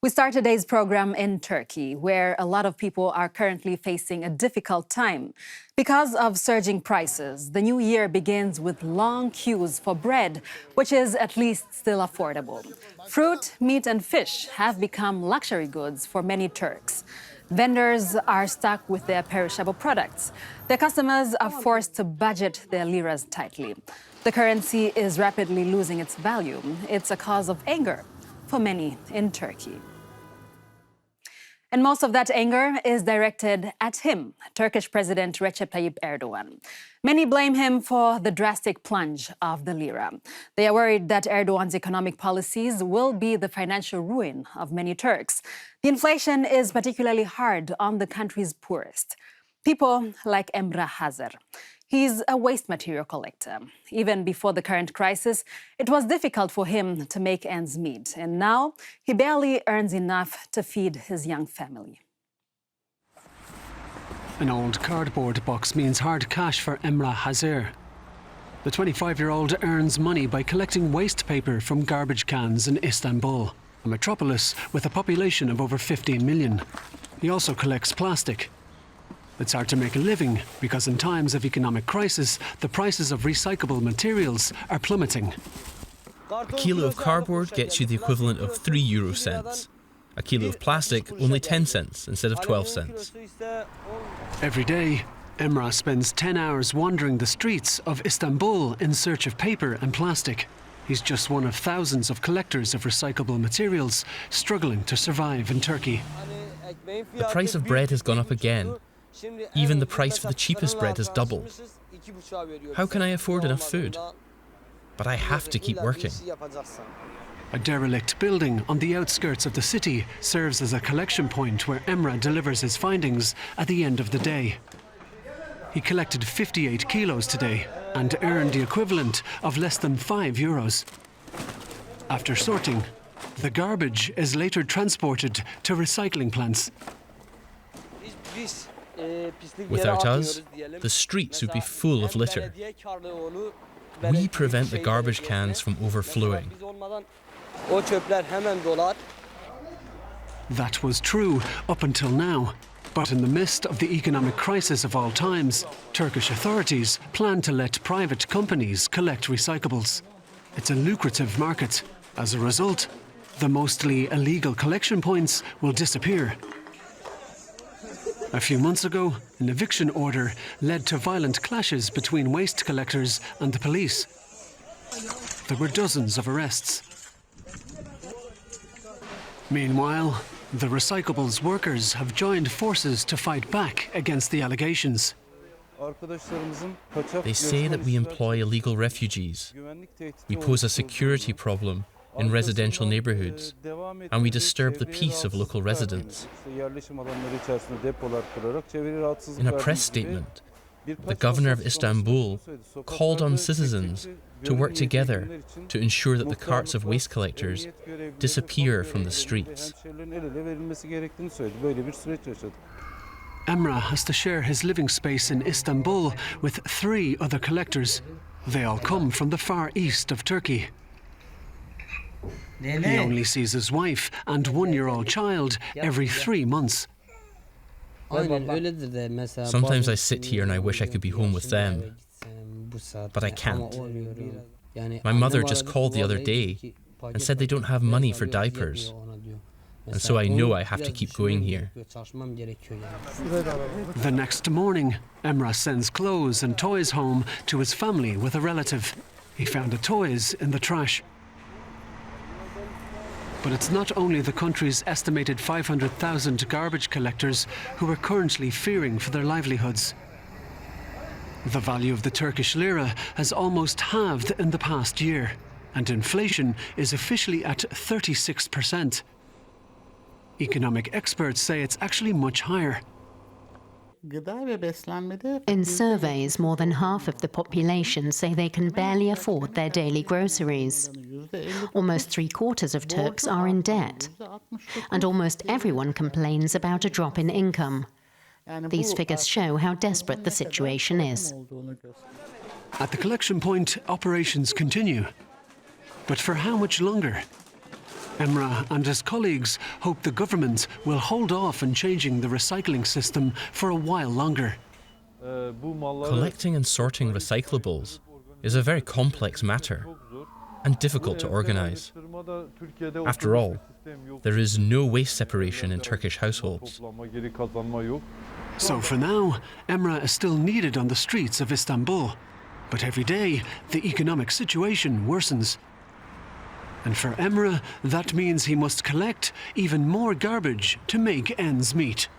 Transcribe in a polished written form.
We start today's program in Turkey, where a lot of people are currently facing a difficult time. Because of surging prices, the new year begins with long queues for bread, which is at least still affordable. Fruit, meat and fish have become luxury goods for many Turks. Vendors are stuck with their perishable products. Their customers are forced to budget their liras tightly. The currency is rapidly losing its value. It's a cause of anger for many in Turkey. And most of that anger is directed at him, Turkish President Recep Tayyip Erdogan. Many blame him for the drastic plunge of the lira. They are worried that Erdogan's economic policies will be the financial ruin of many Turks. The inflation is particularly hard on the country's poorest. People like Emrah Hazar. He's a waste material collector. Even before the current crisis, it was difficult for him to make ends meet. And now he barely earns enough to feed his young family. An old cardboard box means hard cash for Emrah Hazar. The 25-year-old earns money by collecting waste paper from garbage cans in Istanbul, a metropolis with a population of over 15 million. He also collects plastic. It's hard to make a living because in times of economic crisis, the prices of recyclable materials are plummeting. A kilo of cardboard gets you the equivalent of 3 euro cents. A kilo of plastic, only 10 cents instead of 12 cents. Every day, Emrah spends 10 hours wandering the streets of Istanbul in search of paper and plastic. He's just one of thousands of collectors of recyclable materials struggling to survive in Turkey. The price of bread has gone up again. Even the price for the cheapest bread has doubled. How can I afford enough food? But I have to keep working. A derelict building on the outskirts of the city serves as a collection point where Emrah delivers his findings at the end of the day. He collected 58 kilos today and earned the equivalent of less than 5 euros. After sorting, the garbage is later transported to recycling plants. Without us, the streets would be full of litter. We prevent the garbage cans from overflowing. That was true up until now. But in the midst of the economic crisis of all times, Turkish authorities plan to let private companies collect recyclables. It's a lucrative market. As a result, the mostly illegal collection points will disappear. A few months ago, an eviction order led to violent clashes between waste collectors and the police. There were dozens of arrests. Meanwhile, the recyclables workers have joined forces to fight back against the allegations. They say that we employ illegal refugees. We pose a security problem in residential neighbourhoods, and we disturb the peace of local residents. In a press statement, the governor of Istanbul called on citizens to work together to ensure that the carts of waste collectors disappear from the streets. Emrah has to share his living space in Istanbul with 3 other collectors. They all come from the far east of Turkey. He only sees his wife and 1-year-old child every 3 months. Sometimes I sit here and I wish I could be home with them, but I can't. My mother just called the other day and said they don't have money for diapers, and so I know I have to keep going here. The next morning, Emrah sends clothes and toys home to his family with a relative. He found the toys in the trash. But it's not only the country's estimated 500,000 garbage collectors who are currently fearing for their livelihoods. The value of the Turkish lira has almost halved in the past year, and inflation is officially at 36%. Economic experts say it's actually much higher. In surveys, more than half of the population say they can barely afford their daily groceries. Almost 3/4 of Turks are in debt. And almost everyone complains about a drop in income. These figures show how desperate the situation is. At the collection point, operations continue. But for how much longer? Emrah and his colleagues hope the government will hold off on changing the recycling system for a while longer. Collecting and sorting recyclables is a very complex matter and difficult to organise. After all, there is no waste separation in Turkish households. So for now, Emrah is still needed on the streets of Istanbul. But every day, the economic situation worsens. And for Emrah, that means he must collect even more garbage to make ends meet.